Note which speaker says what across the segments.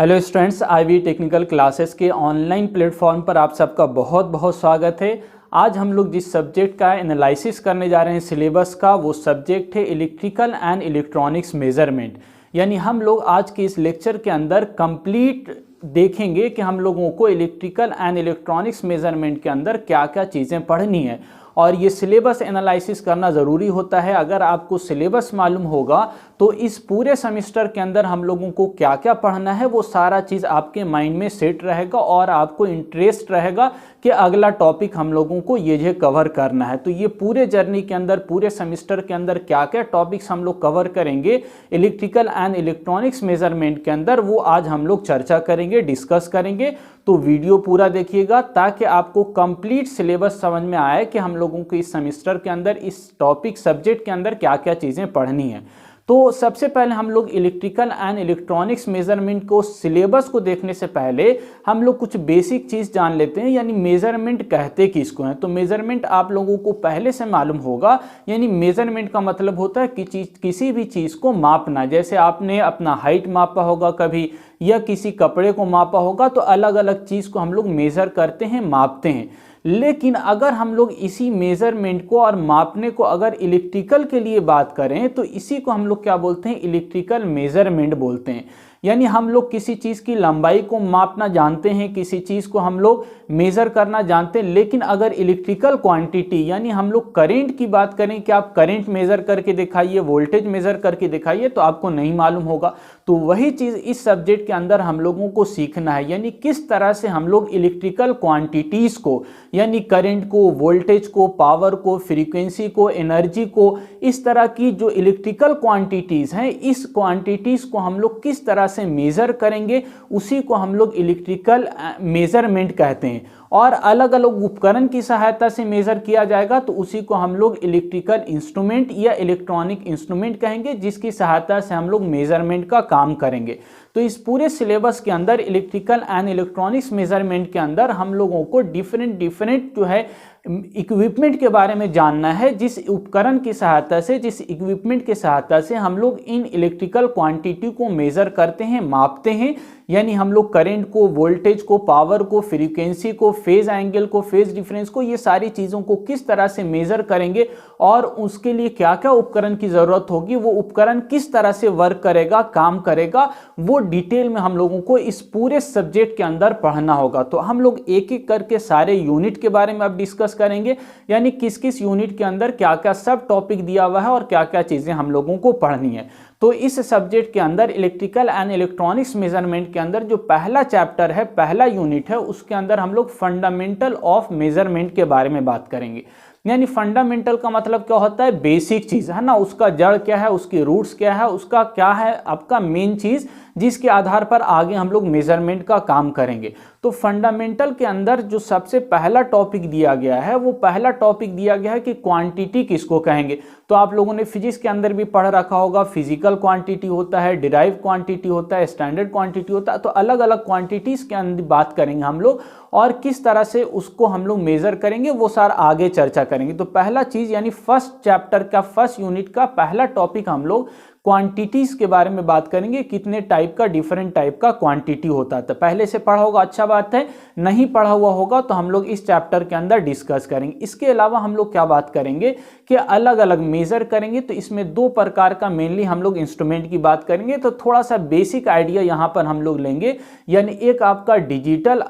Speaker 1: Hello students, IV technical classes के online platform पर आप सबका बहुत बहुत स्वागत है। आज हम लोग जिस सब्जेक्ट का एनालिसिस करने जा रहे हैं सिलेबस का, वो सब्जेक्ट है इलेक्ट्रिकल एंड इलेक्ट्रॉनिक्स मेजरमेंट। यानी हम लोग आज के इस लेक्चर के अंदर कंप्लीट देखेंगे कि हम लोगों को इलेक्ट्रिकल एंड इलेक्ट्रॉनिक्स मेजरमेंट के अंदर क्या क्या चीज़ें पढ़नी है। और ये सिलेबस एनालिसिस करना ज़रूरी होता है। अगर आपको सिलेबस मालूम होगा तो इस पूरे सेमेस्टर के अंदर हम लोगों को क्या क्या पढ़ना है वो सारा चीज़ आपके माइंड में सेट रहेगा और आपको इंटरेस्ट रहेगा कि अगला टॉपिक हम लोगों को ये कवर करना है। तो ये पूरे जर्नी के अंदर, पूरे सेमेस्टर के अंदर क्या क्या टॉपिक्स हम लोग कवर करेंगे इलेक्ट्रिकल एंड इलेक्ट्रॉनिक्स मेजरमेंट के अंदर, वो आज हम लोग चर्चा करेंगे, डिस्कस करेंगे। तो वीडियो पूरा देखिएगा ताकि आपको कंप्लीट सिलेबस समझ में आए कि हम लोगों को इस सेमेस्टर के अंदर इस टॉपिक सब्जेक्ट के अंदर क्या क्या चीज़ें पढ़नी है। तो सबसे पहले हम लोग इलेक्ट्रिकल एंड इलेक्ट्रॉनिक्स मेजरमेंट को, सिलेबस को देखने से पहले हम लोग कुछ बेसिक चीज़ जान लेते हैं। यानी मेजरमेंट कहते किसको हैं। तो मेजरमेंट आप लोगों को पहले से मालूम होगा। यानी मेजरमेंट का मतलब होता है कि किसी भी चीज़ को मापना। जैसे आपने अपना हाइट मापा होगा कभी, या किसी कपड़े को मापा होगा, तो अलग अलग चीज़ को हम लोग मेज़र करते हैं, मापते हैं। लेकिन अगर हम लोग इसी मेजरमेंट को और मापने को अगर इलेक्ट्रिकल के लिए बात करें तो इसी को हम लोग क्या बोलते हैं, इलेक्ट्रिकल मेजरमेंट बोलते हैं। यानी हम लोग किसी चीज़ की लंबाई को मापना जानते हैं, किसी चीज़ को हम लोग मेज़र करना जानते हैं। लेकिन अगर इलेक्ट्रिकल क्वांटिटी यानी हम लोग करंट की बात करें कि आप करंट मेज़र करके दिखाइए, वोल्टेज मेज़र करके दिखाइए, तो आपको नहीं मालूम होगा। तो वही चीज़ इस सब्जेक्ट के अंदर हम लोगों को सीखना है। यानी किस तरह से हम लोग इलेक्ट्रिकल क्वांटिटीज़ को, यानी करंट को, वोल्टेज को, पावर को, फ्रीक्वेंसी को, एनर्जी को, इस तरह की जो इलेक्ट्रिकल क्वांटिटीज़ हैं, इस क्वांटिटीज़ को हम लोग किस तरह से मेज़र करेंगे, उसी को हम लोग इलेक्ट्रिकल मेजरमेंट कहते हैं। और अलग अलग उपकरण की सहायता से मेज़र किया जाएगा तो उसी को हम लोग इलेक्ट्रिकल इंस्ट्रूमेंट या इलेक्ट्रॉनिक इंस्ट्रूमेंट कहेंगे, जिसकी सहायता से हम लोग मेजरमेंट का काम करेंगे। तो इस पूरे सिलेबस के अंदर इलेक्ट्रिकल एंड इलेक्ट्रॉनिक्स मेजरमेंट के अंदर हम लोगों को डिफरेंट जो है इक्विपमेंट के बारे में जानना है, जिस उपकरण की सहायता से, जिस इक्विपमेंट की सहायता से हम लोग इन इलेक्ट्रिकल क्वांटिटी को मेज़र करते हैं, मापते हैं। यानी हम लोग करंट को, वोल्टेज को, पावर को, फ्रीक्वेंसी को, फेज एंगल को, फेज डिफरेंस को, ये सारी चीज़ों को किस तरह से मेज़र करेंगे और उसके लिए क्या क्या उपकरण की ज़रूरत होगी, वो उपकरण किस तरह से वर्क करेगा, काम करेगा, वो डिटेल में हम लोगों को इस पूरे सब्जेक्ट के अंदर पढ़ना होगा। तो हम लोग एक एक करके सारे यूनिट के बारे में अब डिस्कस करेंगे। यानी किस किस यूनिट के अंदर क्या क्या सब टॉपिक दिया हुआ है और क्या क्या चीज़ें हम लोगों को पढ़नी है। तो इस सब्जेक्ट के अंदर इलेक्ट्रिकल एंड इलेक्ट्रॉनिक्स मेजरमेंट के अंदर जो पहला चैप्टर है, पहला यूनिट है, उसके अंदर हम लोग फंडामेंटल ऑफ मेजरमेंट के बारे में बात करेंगे। यानी फंडामेंटल का मतलब क्या होता है, बेसिक चीज़ है ना, उसका जड़ क्या है, उसकी रूट्स क्या है, उसका क्या है आपका मेन चीज़, जिसके आधार पर आगे हम लोग मेजरमेंट का काम करेंगे। तो फंडामेंटल के अंदर जो सबसे पहला टॉपिक दिया गया है, वो पहला टॉपिक दिया गया है कि क्वांटिटी किसको कहेंगे। तो आप लोगों ने फिजिक्स के अंदर भी पढ़ रखा होगा, फिजिकल क्वांटिटी होता है, डिराइव क्वांटिटी होता है, स्टैंडर्ड क्वांटिटी होता है। तो अलग अलग क्वांटिटीज़ के अंदर बात करेंगे हम लोग और किस तरह से उसको हम लोग मेज़र करेंगे, वो सारा आगे चर्चा करेंगे। तो पहला चीज़ यानी फर्स्ट चैप्टर का, फर्स्ट यूनिट का पहला टॉपिक हम लोग क्वांटिटीज़ के बारे में बात करेंगे। कितने टाइप का, डिफरेंट टाइप का क्वांटिटी होता है। तो पहले से पढ़ा होगा, अच्छा बात है। नहीं पढ़ा हुआ होगा तो हम लोग इस चैप्टर के अंदर डिस्कस करेंगे। इसके अलावा हम लोग क्या बात करेंगे कि अलग अलग मेज़र करेंगे। तो इसमें दो प्रकार का मेनली हम लोग इंस्ट्रूमेंट की बात करेंगे। तो थोड़ा सा बेसिक आइडिया यहाँ पर हम लोग लेंगे। यानी एक आपका डिजिटल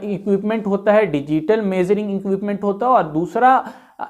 Speaker 1: इक्विपमेंट होता है, डिजिटल मेजरिंग इक्विपमेंट होता है, और दूसरा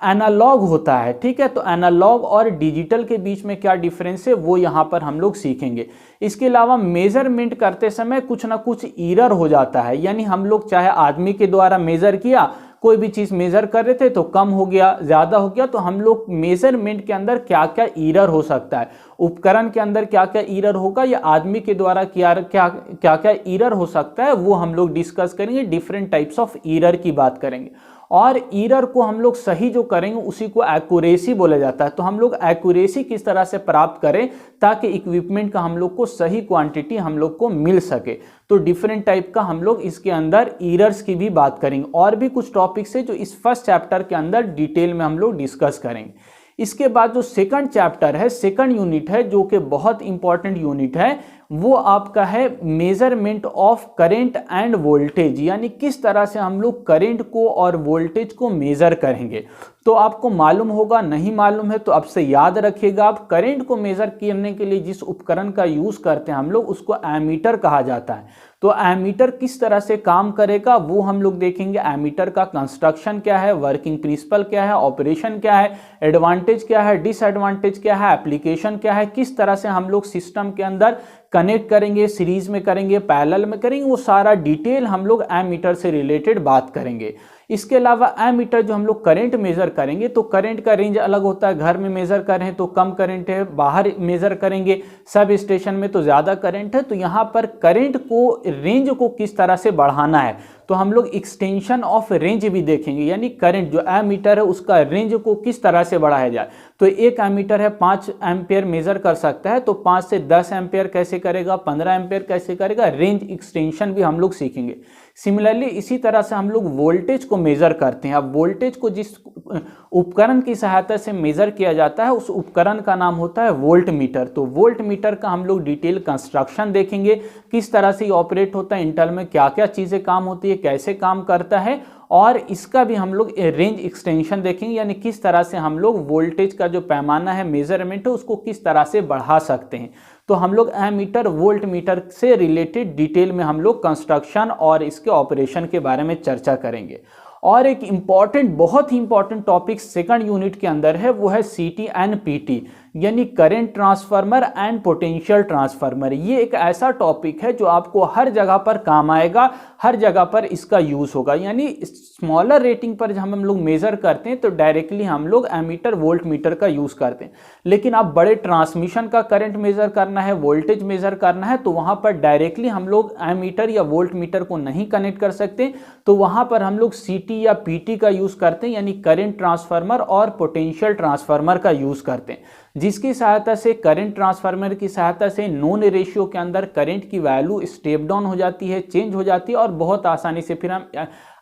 Speaker 1: एनालॉग होता है। ठीक है, तो एनालॉग और डिजिटल के बीच में क्या डिफरेंस है वो यहाँ पर हम लोग सीखेंगे। इसके अलावा मेजरमेंट करते समय कुछ ना कुछ एरर हो जाता है। यानी हम लोग चाहे आदमी के द्वारा मेजर किया, कोई भी चीज़ मेज़र कर रहे थे तो कम हो गया, ज़्यादा हो गया, तो हम लोग मेजरमेंट के अंदर क्या क्या एरर हो सकता है, उपकरण के अंदर क्या क्या एरर होगा, या आदमी के द्वारा क्या क्या एरर हो सकता है, वो हम लोग डिस्कस करेंगे। डिफरेंट टाइप्स ऑफ एरर की बात करेंगे। और एरर को हम लोग सही जो करेंगे उसी को एक्यूरेसी बोला जाता है। तो हम लोग एक्यूरेसी किस तरह से प्राप्त करें ताकि इक्विपमेंट का हम लोग को सही क्वांटिटी हम लोग को मिल सके। तो डिफरेंट टाइप का हम लोग इसके अंदर एरर्स की भी बात करेंगे। और भी कुछ टॉपिक्स है जो इस फर्स्ट चैप्टर के अंदर डिटेल में हम लोग डिस्कस करेंगे। इसके बाद जो सेकंड चैप्टर है, सेकंड यूनिट है, जो कि बहुत इंपॉर्टेंट यूनिट है, वो आपका है measurement of current end voltage, यानी किस तरह से हम लोग करंट को और वोल्टेज को मेजर करेंगे। तो आपको मालूम होगा, नहीं मालूम है तो आपसे याद रखिएगा, आप करंट को मेजर करने के लिए जिस उपकरण का यूज करते हैं हम लोग, उसको एमीटर कहा जाता है। तो एमीटर किस तरह से काम करेगा वो हम लोग देखेंगे। एमीटर का कंस्ट्रक्शन क्या है, वर्किंग प्रिंसिपल क्या है, ऑपरेशन क्या है, एडवांटेज क्या है, डिसएडवांटेज क्या है, एप्लीकेशन क्या है, किस तरह से हम लोग सिस्टम के अंदर कनेक्ट करेंगे, सीरीज में करेंगे, पैरेलल में करेंगे, वो सारा डिटेल हम लोग एमीटर से रिलेटेड बात करेंगे। इसके अलावा एमीटर जो हम लोग करंट मेजर करेंगे, तो करंट का रेंज अलग होता है। घर में मेजर करें तो कम करंट है, बाहर मेजर करेंगे सब स्टेशन में तो ज़्यादा करंट है। तो यहाँ पर करंट को, रेंज को किस तरह से बढ़ाना है, तो हम लोग एक्सटेंशन ऑफ रेंज भी देखेंगे, यानी करंट जो एमीटर है उसका रेंज को किस तरह से बढ़ाया जाए। तो एक एमीटर है 5 एम्पियर मेजर कर सकता है, तो 5 से 10 एम्पियर कैसे करेगा, 15 एम्पियर कैसे करेगा, रेंज एक्सटेंशन भी हम लोग सीखेंगे। सिमिलरली इसी तरह से हम लोग वोल्टेज को मेजर करते हैं। अब वोल्टेज को जिस उपकरण की सहायता से मेजर किया जाता है उस उपकरण का नाम होता है वोल्ट मीटर। तो वोल्ट मीटर का हम लोग डिटेल कंस्ट्रक्शन देखेंगे, किस तरह से ऑपरेट होता है, इंटर में क्या क्या चीज़ें काम होती है, कैसे काम करता है, और इसका भी हम लोग रेंज एक्सटेंशन देखेंगे, यानी किस तरह से हम लोग वोल्टेज का जो पैमाना है, मेजरमेंट है, उसको किस तरह से बढ़ा सकते हैं। तो हम लोग एमीटर, वोल्ट मीटर से रिलेटेड डिटेल में हम लोग कंस्ट्रक्शन और इसके ऑपरेशन के बारे में चर्चा करेंगे। और एक इम्पॉर्टेंट, बहुत ही इंपॉर्टेंट टॉपिक सेकंड यूनिट के अंदर है, वो है सीटी एंड पीटी, यानी current transformer and potential transformer. ये एक ऐसा टॉपिक है जो आपको हर जगह पर काम आएगा, हर जगह पर इसका यूज होगा। यानी स्मॉलर रेटिंग पर जब हम लोग मेजर करते हैं तो डायरेक्टली हम लोग एमीटर, वोल्ट मीटर का यूज करते हैं। लेकिन आप बड़े ट्रांसमिशन का करंट मेजर करना है, वोल्टेज मेजर करना है, तो वहां पर डायरेक्टली हम लोग एमीटर या वोल्ट मीटर को नहीं कनेक्ट कर सकते। तो वहां पर हम लोग सीटी या पीटी का यूज करते हैं, यानी करंट ट्रांसफार्मर और पोटेंशियल ट्रांसफार्मर का यूज करते हैं, जिसकी सहायता से, करंट ट्रांसफार्मर की सहायता से नोन रेशियो के अंदर करंट की वैल्यू स्टेप डाउन हो जाती है, चेंज हो जाती है, और बहुत आसानी से फिर हम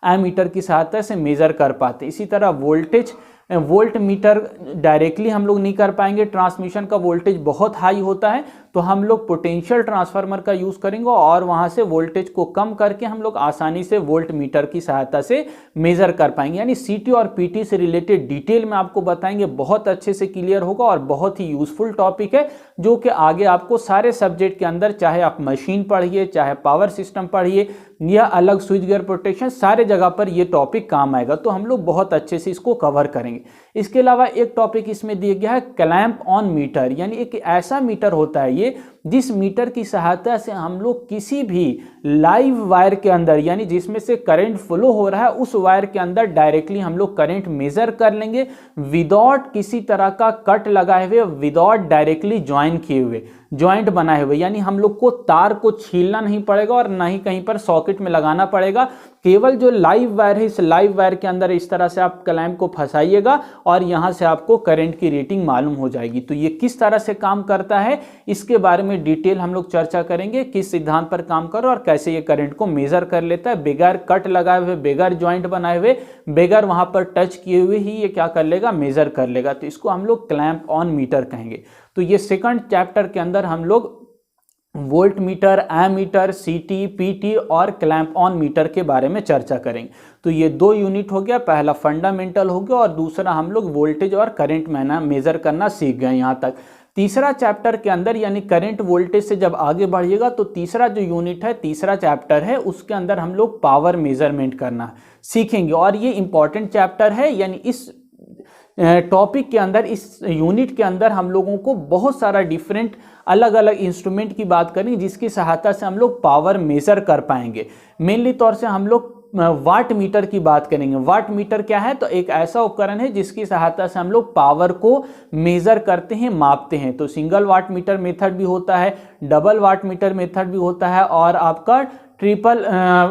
Speaker 1: एमीटर की सहायता से मेजर कर पाते हैं। इसी तरह वोल्टेज, वोल्ट मीटर डायरेक्टली हम लोग नहीं कर पाएंगे, ट्रांसमिशन का वोल्टेज बहुत हाई होता है, तो हम लोग पोटेंशियल ट्रांसफार्मर का यूज करेंगे और वहां से वोल्टेज को कम करके हम लोग आसानी से वोल्ट मीटर की सहायता से मेजर कर पाएंगे। यानी सीटी और पीटी से रिलेटेड डिटेल में आपको बताएंगे, बहुत अच्छे से क्लियर होगा और बहुत ही यूजफुल टॉपिक है, जो कि आगे आपको सारे सब्जेक्ट के अंदर, चाहे आप मशीन पढ़िए, चाहे पावर सिस्टम पढ़िए, या अलग स्विच गियर प्रोटेक्शन, सारे जगह पर ये टॉपिक काम आएगा। तो हम लोग बहुत अच्छे से इसको कवर करेंगे। इसके अलावा एक टॉपिक इसमें दिया गया है क्लैंप ऑन मीटर, यानी एक ऐसा मीटर होता है ये, जिस मीटर की सहायता से हम लोग किसी भी लाइव वायर के अंदर, यानी जिसमें से करंट फ्लो हो रहा है, उस वायर के अंदर डायरेक्टली हम लोग करंट मेजर कर लेंगे, विदाउट किसी तरह का कट लगाए हुए, विदाउट डायरेक्टली ज्वाइन किए हुए, ज्वाइंट बनाए हुए। यानी हम लोग को तार को छीलना नहीं पड़ेगा और ना ही कहीं पर सॉकेट में लगाना पड़ेगा। केवल जो लाइव वायर है, इस लाइव वायर के अंदर इस तरह से आप क्लैंप को फंसाइएगा और यहां से आपको करंट की रेटिंग मालूम हो जाएगी। तो ये किस तरह से काम करता है, इसके बारे में डिटेल हम लोग चर्चा करेंगे, किस सिद्धांत पर काम कर और कैसे ये करंट को मेजर कर लेता है, बगैर कट लगाए हुए, बगैर ज्वाइंट बनाए हुए, बगैर वहां पर टच किए हुए ही ये क्या कर लेगा, मेजर कर लेगा। तो इसको हम लोग क्लैंप ऑन मीटर कहेंगे। तो ये सेकंड चैप्टर के अंदर हम लोग वोल्ट मीटर, एमीटर, सीटी, पीटी और क्लैंप ऑन मीटर के बारे में चर्चा करेंगे। तो ये 2 यूनिट हो गया, पहला फंडामेंटल हो गया और दूसरा हम लोग वोल्टेज और करंट मेजर करना सीख गए यहाँ तक। तीसरा चैप्टर के अंदर, यानी करंट वोल्टेज से जब आगे बढ़िएगा तो तीसरा जो यूनिट है, तीसरा चैप्टर है, उसके अंदर हम लोग पावर मेजरमेंट करना सीखेंगे। और ये इंपॉर्टेंट चैप्टर है, यानी इस टॉपिक के अंदर, इस यूनिट के अंदर हम लोगों को बहुत सारा डिफरेंट अलग अलग इंस्ट्रूमेंट की बात करेंगे, जिसकी सहायता से हम लोग पावर मेजर कर पाएंगे। मेनली तौर से हम लोग वाट मीटर की बात करेंगे। वाट मीटर क्या है, तो एक ऐसा उपकरण है जिसकी सहायता से हम लोग पावर को मेजर करते हैं, मापते हैं। तो सिंगल वाट मीटर मेथड भी होता है, डबल वाट मीटर मेथड भी होता है और आपका ट्रिपल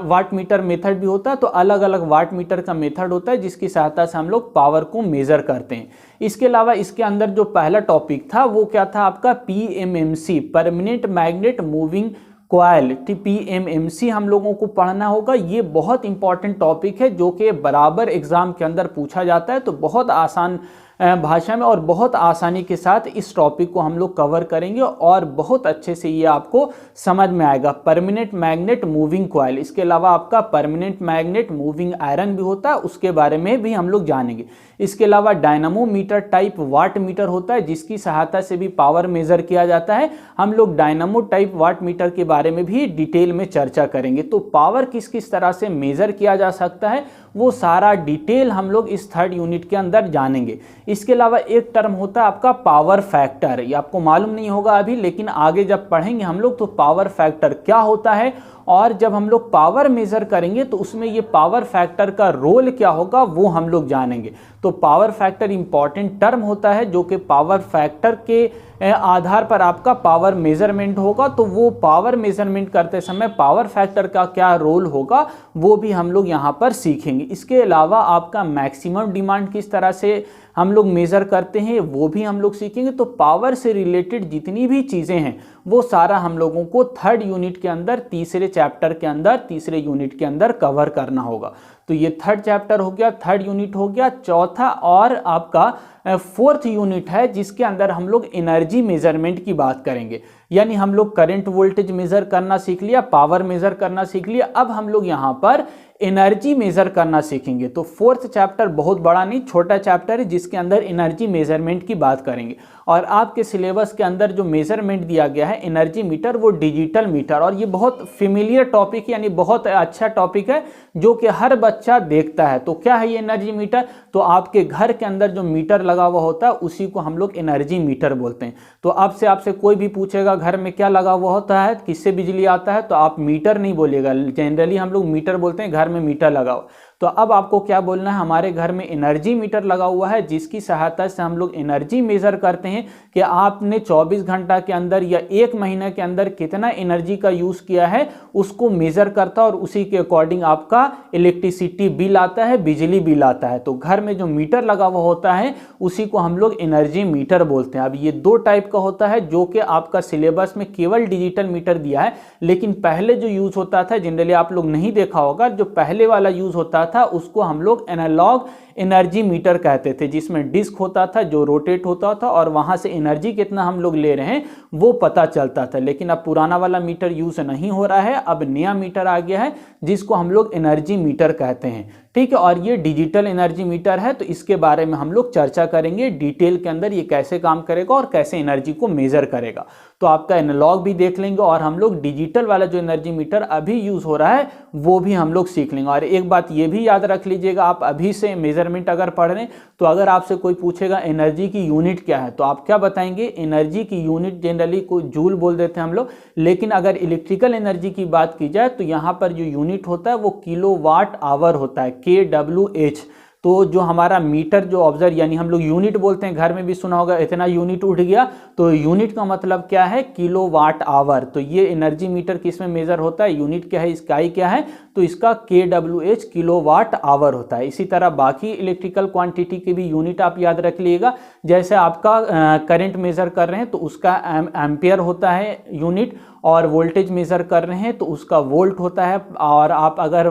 Speaker 1: वाट मीटर मेथड भी होता है। तो अलग अलग वाट मीटर का मेथड होता है जिसकी सहायता से हम लोग पावर को मेजर करते हैं। इसके अलावा इसके अंदर जो पहला टॉपिक था वो क्या था आपका, PMMC, permanent magnet moving coil, PMMC हम लोगों को पढ़ना होगा। ये बहुत इंपॉर्टेंट टॉपिक है जो कि बराबर एग्जाम के अंदर पूछा जाता है। तो बहुत आसान भाषा में और बहुत आसानी के साथ इस टॉपिक को हम लोग कवर करेंगे और बहुत अच्छे से ये आपको समझ में आएगा। परमानेंट मैग्नेट मूविंग कॉइल, इसके अलावा आपका परमानेंट मैग्नेट मूविंग आयरन भी होता है, उसके बारे में भी हम लोग जानेंगे। इसके अलावा डायनामोमीटर टाइप वाट मीटर होता है जिसकी सहायता से भी पावर मेजर किया जाता है। हम लोग डायनामो टाइप वाट मीटर के बारे में भी डिटेल में चर्चा करेंगे। तो पावर किस किस तरह से मेजर किया जा सकता है वो सारा डिटेल हम लोग इस थर्ड यूनिट के अंदर जानेंगे। इसके अलावा एक टर्म होता है आपका पावर फैक्टर, ये आपको मालूम नहीं होगा अभी, लेकिन आगे जब पढ़ेंगे हम लोग तो पावर फैक्टर क्या होता है और जब हम लोग पावर मेजर करेंगे तो उसमें ये पावर फैक्टर का रोल क्या होगा वो हम लोग जानेंगे। तो पावर फैक्टर इंपॉर्टेंट टर्म होता है जो कि पावर फैक्टर के आधार पर आपका पावर मेजरमेंट होगा। तो वो पावर मेजरमेंट करते समय पावर फैक्टर का क्या रोल होगा वो भी हम लोग यहाँ पर सीखेंगे। इसके अलावा आपका मैक्सिमम डिमांड किस तरह से हम लोग मेज़र करते हैं वो भी हम लोग सीखेंगे। तो पावर से रिलेटेड जितनी भी चीज़ें हैं वो सारा हम लोगों को थर्ड यूनिट के अंदर, तीसरे चैप्टर के अंदर, तीसरे यूनिट के अंदर कवर करना होगा। तो ये थर्ड चैप्टर हो गया, थर्ड यूनिट हो गया। चौथा और आपका फोर्थ यूनिट है जिसके अंदर हम लोग एनर्जी मेजरमेंट की बात करेंगे। यानी हम लोग करंट वोल्टेज मेजर करना सीख लिया, पावर मेजर करना सीख लिया, अब हम लोग यहाँ पर एनर्जी मेजर करना सीखेंगे। तो फोर्थ चैप्टर बहुत बड़ा नहीं, छोटा चैप्टर है जिसके अंदर एनर्जी मेजरमेंट की बात करेंगे। और आपके सिलेबस के अंदर जो मेजरमेंट दिया गया है एनर्जी मीटर वो डिजिटल मीटर, और ये बहुत फेमिलियर टॉपिक यानी बहुत अच्छा टॉपिक है जो कि हर बच्चा देखता है। तो क्या है ये एनर्जी मीटर? तो आपके घर के अंदर जो मीटर लगा हुआ होता है उसी को हम लोग एनर्जी मीटर बोलते हैं। तो आपसे कोई भी पूछेगा घर में क्या लगा हुआ होता है, किससे बिजली आता है, तो आप मीटर नहीं बोलिएगा। जनरली हम लोग मीटर बोलते हैं, घर में मीटर लगा हो। तो अब आपको क्या बोलना है, हमारे घर में एनर्जी मीटर लगा हुआ है जिसकी सहायता से हम लोग एनर्जी मेजर करते हैं कि आपने 24 घंटा के अंदर या एक महीने के अंदर कितना एनर्जी का यूज़ किया है उसको मेजर करता है और उसी के अकॉर्डिंग आपका इलेक्ट्रिसिटी बिल आता है, बिजली बिल आता है। तो घर में जो मीटर लगा हुआ होता है उसी को हम लोग एनर्जी मीटर बोलते हैं। अब ये दो टाइप का होता है जो कि आपका सिलेबस में केवल डिजिटल मीटर दिया है, लेकिन पहले जो यूज़ होता था जनरली आप लोग नहीं देखा होगा, जो पहले वाला यूज़ होता था उसको हम लोग एनालॉग एनर्जी मीटर कहते थे, जिसमें डिस्क होता था जो रोटेट होता था और वहां से एनर्जी कितना हम लोग ले रहे हैं वो पता चलता था। लेकिन अब पुराना वाला मीटर यूज नहीं हो रहा है, अब नया मीटर आ गया है जिसको हम लोग एनर्जी मीटर कहते हैं। ठीक है, और ये डिजिटल एनर्जी मीटर है, तो इसके बारे में हम लोग चर्चा करेंगे डिटेल के अंदर, ये कैसे काम करेगा और कैसे एनर्जी को मेजर करेगा। तो आपका एनालॉग भी देख लेंगे और हम लोग डिजिटल वाला जो एनर्जी मीटर अभी यूज हो रहा है वो भी हम लोग सीख लेंगे। और एक बात ये भी याद रख लीजिएगा, आप अभी से मेजरमेंट अगर पढ़ रहे हैं तो अगर आपसे कोई पूछेगा एनर्जी की यूनिट क्या है तो आप क्या बताएंगे? एनर्जी की यूनिट जनरली को जूल बोल देते हैं हम लोग, लेकिन अगर इलेक्ट्रिकल एनर्जी की बात की जाए तो यहाँ पर जो यूनिट होता है वो किलोवाट आवर होता है, kWh। तो जो हमारा मीटर जो ऑब्जर्व यानी हम लोग यूनिट बोलते हैं, घर में भी सुना होगा इतना यूनिट उठ गया, तो यूनिट का मतलब क्या है? Kilowatt hour. तो ये एनर्जी मीटर किस में मेजर होता है, यूनिट क्या है, इकाई क्या है, तो इसका kWh किलोवाट आवर होता है। इसी तरह बाकी इलेक्ट्रिकल क्वांटिटी की भी यूनिट आप याद रख लीजिएगा, जैसे आपका करंट मेजर कर रहे हैं तो उसका एम्पियर होता है यूनिट, और वोल्टेज मेजर कर रहे हैं तो उसका वोल्ट होता है, और आप अगर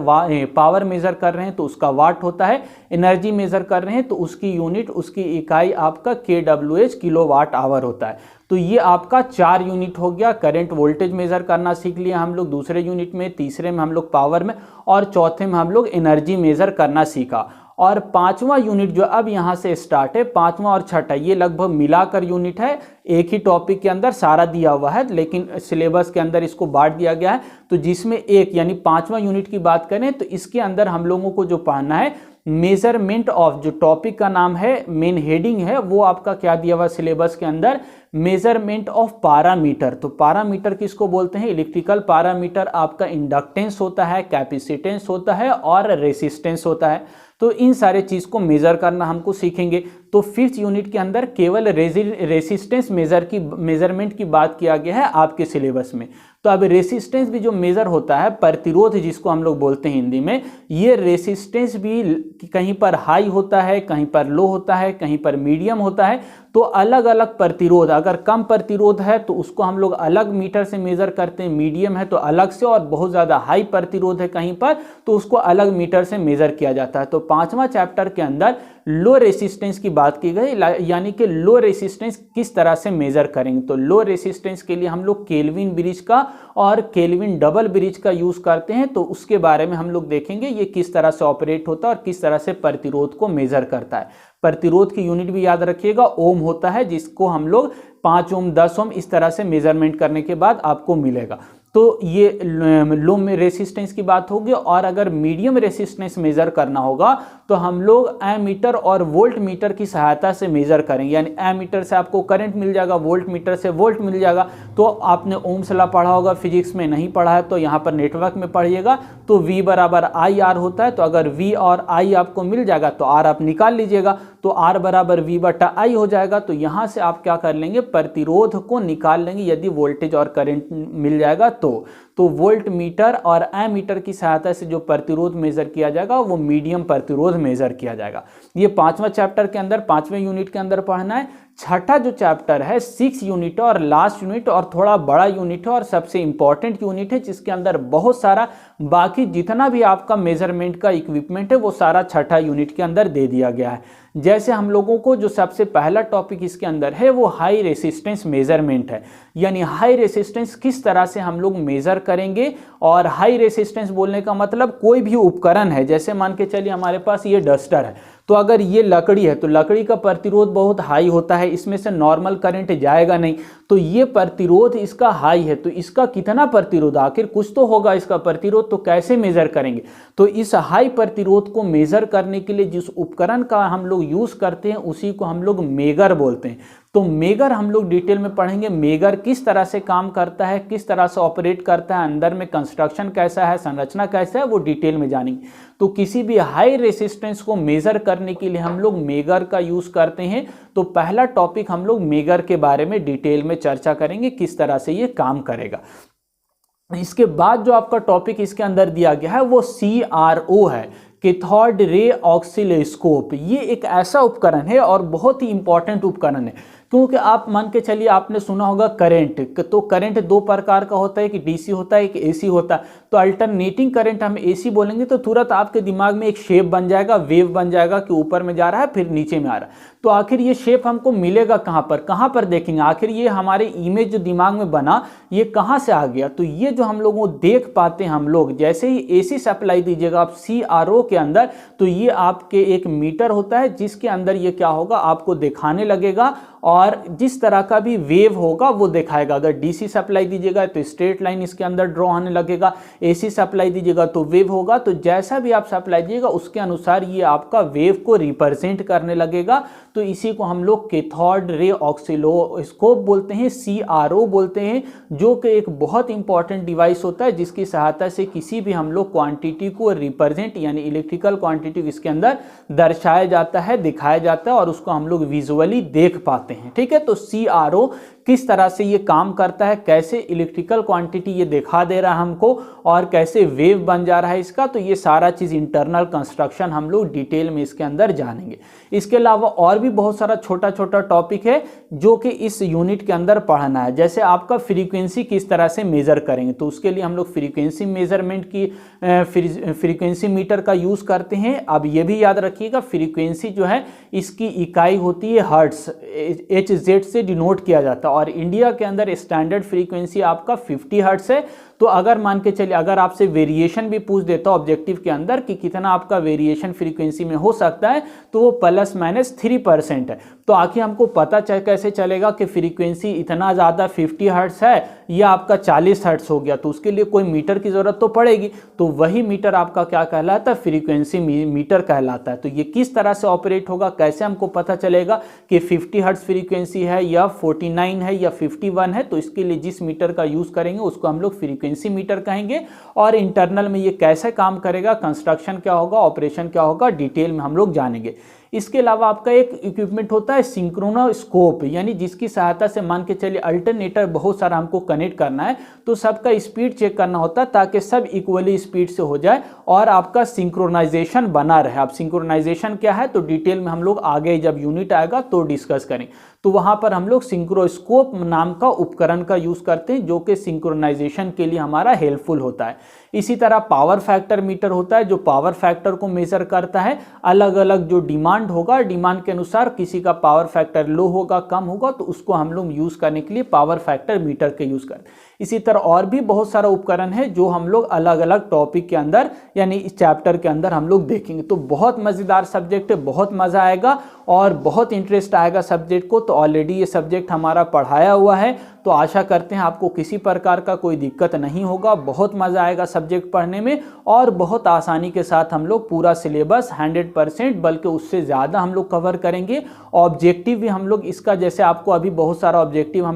Speaker 1: पावर मेजर कर रहे हैं तो उसका वाट होता है, एनर्जी मेजर कर रहे हैं तो उसकी यूनिट, उसकी इकाई आपका kWh किलोवाट आवर होता है। तो ये आपका 4 यूनिट हो गया। करंट वोल्टेज मेजर करना सीख लिया हम लोग दूसरे यूनिट में, तीसरे में हम लोग पावर में, और चौथे में हम लोग एनर्जी मेजर करना सीखा। और पांचवा यूनिट जो अब यहाँ से स्टार्ट है, पांचवा और छठा, ये लगभग मिलाकर यूनिट है, एक ही टॉपिक के अंदर सारा दिया हुआ है, लेकिन सिलेबस के अंदर इसको बांट दिया गया है। तो जिसमें एक यानी पांचवा यूनिट की बात करें तो इसके अंदर हम लोगों को जो पढ़ना है मेजरमेंट ऑफ, जो टॉपिक का नाम है, मेन हेडिंग है वो आपका क्या दिया हुआ सिलेबस के अंदर, मेजरमेंट ऑफ पारामीटर। तो पारामीटर किसको बोलते हैं? इलेक्ट्रिकल पारामीटर आपका इंडक्टेंस होता है, कैपेसिटेंस होता है और रेसिस्टेंस होता है। तो इन सारे चीज़ को मेजर करना हमको सीखेंगे। तो फिफ्थ यूनिट के अंदर केवल रेसिस्टेंस मेजरमेंट की बात किया गया है आपके सिलेबस में। तो अब रेसिस्टेंस भी जो मेजर होता है, प्रतिरोध जिसको हम लोग बोलते हैं हिंदी में, ये रेसिस्टेंस भी कहीं पर हाई होता है, कहीं पर लो होता है, कहीं पर मीडियम होता है। तो अलग अलग प्रतिरोध, अगर कम प्रतिरोध है तो उसको हम लोग अलग मीटर से मेजर करते हैं, मीडियम है तो अलग से, और बहुत ज़्यादा हाई प्रतिरोध है कहीं पर तो उसको अलग मीटर से मेजर किया जाता है। तो पांचवा चैप्टर के अंदर लो रेसिस्टेंस की बात की गई, यानी कि लो रेसिस्टेंस किस तरह से मेजर करेंगे। तो लो रेसिस्टेंस के लिए हम लोग केल्विन ब्रिज का और केल्विन डबल ब्रिज का यूज करते हैं, तो उसके बारे में हम लोग देखेंगे ये किस तरह से ऑपरेट होता है और किस तरह से प्रतिरोध को मेजर करता है। प्रतिरोध की यूनिट भी याद रखिएगा, ओम होता है, जिसको हम लोग 5 ओम 10 ओम इस तरह से मेजरमेंट करने के बाद आपको मिलेगा। तो ये लो में रेसिस्टेंस की बात होगी। और अगर मीडियम रेसिस्टेंस मेजर करना होगा तो हम लोग एमीटर और वोल्ट मीटर की सहायता से मेजर करेंगे। यानी एमीटर से आपको करंट मिल जाएगा, वोल्ट मीटर से वोल्ट मिल जाएगा। तो आपने ओम्स लॉ पढ़ा होगा, फिजिक्स में नहीं पढ़ा है तो यहाँ पर नेटवर्क में पढ़िएगा। तो V बराबर आई आर होता है, तो अगर V और I आपको मिल जाएगा तो R आप निकाल लीजिएगा, तो R बराबर V बटा I हो जाएगा। तो यहाँ से आप क्या कर लेंगे, प्रतिरोध को निकाल लेंगे यदि वोल्टेज और करंट मिल जाएगा तो वोल्ट मीटर और एमीटर की सहायता से जो प्रतिरोध मेजर किया जाएगा वो मीडियम प्रतिरोध मेजर किया जाएगा। ये 5वां चैप्टर के अंदर 5वें यूनिट के अंदर पढ़ना है। छठा जो चैप्टर है 6 यूनिट और लास्ट यूनिट और थोड़ा बड़ा यूनिट है और सबसे इंपॉर्टेंट यूनिट है, जिसके अंदर बहुत सारा बाकी जितना भी आपका मेजरमेंट का इक्विपमेंट है वो सारा छठा यूनिट के अंदर दे दिया गया है। जैसे हम लोगों को जो सबसे पहला टॉपिक इसके अंदर है वो हाई रेसिस्टेंस मेजरमेंट है, यानी हाई रेसिस्टेंस किस तरह से हम लोग मेजर करेंगे। और हाई रेसिस्टेंस बोलने का मतलब कोई भी उपकरण है, जैसे मान के चलिए हमारे पास ये डस्टर है, तो अगर ये लकड़ी है तो लकड़ी का प्रतिरोध बहुत हाई होता है, इसमें से नॉर्मल करंट जाएगा नहीं, तो ये प्रतिरोध इसका हाई है, तो इसका कितना प्रतिरोध, आखिर कुछ तो होगा इसका प्रतिरोध, तो कैसे मेजर करेंगे। तो इस हाई प्रतिरोध को मेजर करने के लिए जिस उपकरण का हम लोग यूज करते हैं उसी को हम लोग मेगर बोलते हैं। तो मेगर हम लोग डिटेल में पढ़ेंगे, मेगर किस तरह से काम करता है, किस तरह से ऑपरेट करता है, अंदर में कंस्ट्रक्शन कैसा है, संरचना कैसा है, वो डिटेल में जानेंगे। तो किसी भी हाई रेसिस्टेंस को मेजर करने के लिए हम लोग मेगर का यूज करते हैं। तो पहला टॉपिक हम लोग मेगर के बारे में डिटेल में चर्चा करेंगे, किस तरह से ये काम करेगा। इसके बाद जो आपका टॉपिक इसके अंदर दिया गया है वो CRO है, कैथोड रे ऑक्सिलोस्कोप। ये एक ऐसा उपकरण है और बहुत ही इंपॉर्टेंट उपकरण है, क्योंकि आप मान के चलिए आपने सुना होगा करंट, तो करंट दो प्रकार का होता है, कि DC होता है, एक AC होता है। तो अल्टरनेटिंग करंट हम AC बोलेंगे तो तुरंत आपके दिमाग में एक शेप बन जाएगा, वेव बन जाएगा कि ऊपर में जा रहा है फिर नीचे में आ रहा है। तो आखिर ये शेप हमको मिलेगा कहाँ पर देखेंगे, आखिर ये हमारे इमेज जो दिमाग में बना ये कहाँ से आ गया। तो ये जो हम लोगों देख पाते हैं हम लोग, जैसे ही AC सप्लाई दीजिएगा आप CRO के अंदर, तो ये आपके एक मीटर होता है जिसके अंदर ये क्या होगा आपको दिखाने लगेगा, और जिस तरह का भी वेव होगा वो दिखाएगा। अगर DC सप्लाई दीजिएगा तो स्ट्रेट लाइन इसके अंदर ड्रॉ होने लगेगा, AC सप्लाई दीजिएगा तो वेव होगा। तो जैसा भी आप सप्लाई दीजिएगा उसके अनुसार ये आपका वेव को रिप्रेजेंट करने लगेगा। तो इसी को हम लोग कैथोड रे ऑक्सिलोस्कोप बोलते हैं, CRO बोलते हैं, जो कि एक बहुत इंपॉर्टेंट डिवाइस होता है जिसकी सहायता से किसी भी हम लोग क्वांटिटी को रिप्रेजेंट यानी इलेक्ट्रिकल क्वांटिटी इसके अंदर दर्शाया जाता है, दिखाया जाता है, और उसको हम लोग विजुअली देख पाते हैं। ठीक है, तो CRO किस तरह से ये काम करता है, कैसे इलेक्ट्रिकल क्वांटिटी ये दिखा दे रहा है हमको, और कैसे वेव बन जा रहा है इसका, तो ये सारा चीज इंटरनल कंस्ट्रक्शन हम लोग डिटेल में इसके अंदर जानेंगे। इसके अलावा और भी बहुत सारा छोटा छोटा टॉपिक है जो कि इस यूनिट के अंदर पढ़ना है। जैसे आपका फ्रीक्वेंसी किस तरह से मेजर करेंगे, तो उसके लिए हम लोग फ्रीक्वेंसी मेजरमेंट की फ्रीक्वेंसी मीटर का यूज करते हैं। अब ये भी याद रखिएगा, फ्रीक्वेंसी जो है इसकी इकाई होती है हर्ट्ज, HZ से डिनोट किया जाता है, और इंडिया के अंदर स्टैंडर्ड फ्रीक्वेंसी आपका 50 हर्ट्ज है। तो अगर मान के चलिए अगर आपसे वेरिएशन भी पूछ देता ऑब्जेक्टिव के अंदर कि कितना आपका वेरिएशन फ्रीक्वेंसी में हो सकता है, तो वो ±3% है। तो आखिर हमको पता कैसे चलेगा कि फ्रीक्वेंसी इतना ज़्यादा 50 हर्ट्ज है या आपका 40 हर्ट्ज हो गया, तो उसके लिए कोई मीटर की ज़रूरत तो पड़ेगी। तो वही मीटर आपका क्या कहलाता है, फ्रीक्वेंसी मीटर कहलाता है। तो ये किस तरह से ऑपरेट होगा, कैसे हमको पता चलेगा कि 50 हर्ट्ज फ्रीक्वेंसी है या 49 है या 51 है, तो इसके लिए जिस मीटर का यूज़ करेंगे उसको हम लोग फ्रीक्वेंसी मीटर कहेंगे। और इंटरनल में ये कैसे काम करेगा, कंस्ट्रक्शन क्या होगा, ऑपरेशन क्या होगा, डिटेल में हम लोग जानेंगे। इसके अलावा आपका एक इक्विपमेंट होता है सिंक्रोनोस्कोप, यानी जिसकी सहायता से मान के चलिए अल्टरनेटर बहुत सारा हमको कनेक्ट करना है, तो सबका स्पीड चेक करना होता है ताकि सब इक्वली स्पीड से हो जाए और आपका सिंक्रोनाइजेशन बना रहे। अब सिंक्रोनाइजेशन क्या है तो डिटेल में हम लोग आगे जब यूनिट आएगा तो डिस्कस करें। तो वहां पर हम लोग सिंक्रोस्कोप नाम का उपकरण का यूज करते हैं जो कि सिंक्रोनाइजेशन के लिए हमारा हेल्पफुल होता है। इसी तरह पावर फैक्टर मीटर होता है जो पावर फैक्टर को मेजर करता है। अलग अलग जो डिमांड डिमांड होगा, डिमांड के अनुसार किसी का पावर फैक्टर लो होगा, कम होगा, तो उसको हम लोग यूज़ करने के लिए पावर फैक्टर मीटर के यूज़ करते हैं। इसी तरह और भी बहुत सारा उपकरण है जो हम लोग अलग अलग टॉपिक के अंदर यानी इस चैप्टर के अंदर हम लोग देखेंगे। तो बहुत मज़ेदार सब्जेक्ट है, बहुत मज़ा आएगा और बहुत इंटरेस्ट आएगा सब्जेक्ट को। तो ऑलरेडी ये सब्जेक्ट हमारा पढ़ाया हुआ है, तो आशा करते हैं आपको किसी प्रकार का कोई दिक्कत नहीं होगा, बहुत मज़ा आएगा सब्जेक्ट पढ़ने में और बहुत आसानी के साथ हम लोग पूरा सिलेबस 100% बल्कि उससे ज़्यादा हम लोग कवर करेंगे। ऑब्जेक्टिव भी हम लोग इसका, जैसे आपको अभी बहुत सारा ऑब्जेक्टिव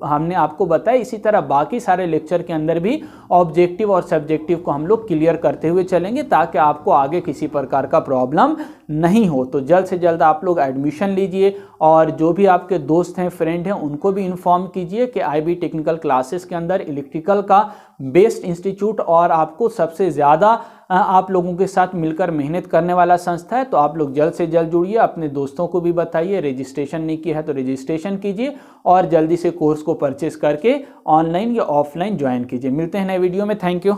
Speaker 1: हमने आपको बताया, इसी तरह बाकी सारे लेक्चर के अंदर भी ऑब्जेक्टिव और सब्जेक्टिव को हम लोग क्लियर करते हुए चलेंगे ताकि आपको आगे किसी प्रकार का प्रॉब्लम नहीं हो। तो जल्द से जल्द आप लोग एडमिशन लीजिए और जो भी आपके दोस्त हैं, फ्रेंड हैं, उनको भी इन्फॉर्म कीजिए कि IB टेक्निकल क्लासेस के अंदर इलेक्ट्रिकल का बेस्ट इंस्टीट्यूट और आपको सबसे ज़्यादा आप लोगों के साथ मिलकर मेहनत करने वाला संस्था है। तो आप लोग जल्द से जल्द जुड़िए, अपने दोस्तों को भी बताइए, रजिस्ट्रेशन नहीं किया है तो रजिस्ट्रेशन कीजिए और जल्दी से कोर्स को परचेस करके ऑनलाइन या ऑफलाइन ज्वाइन कीजिए। मिलते हैं नए वीडियो में, थैंक यू।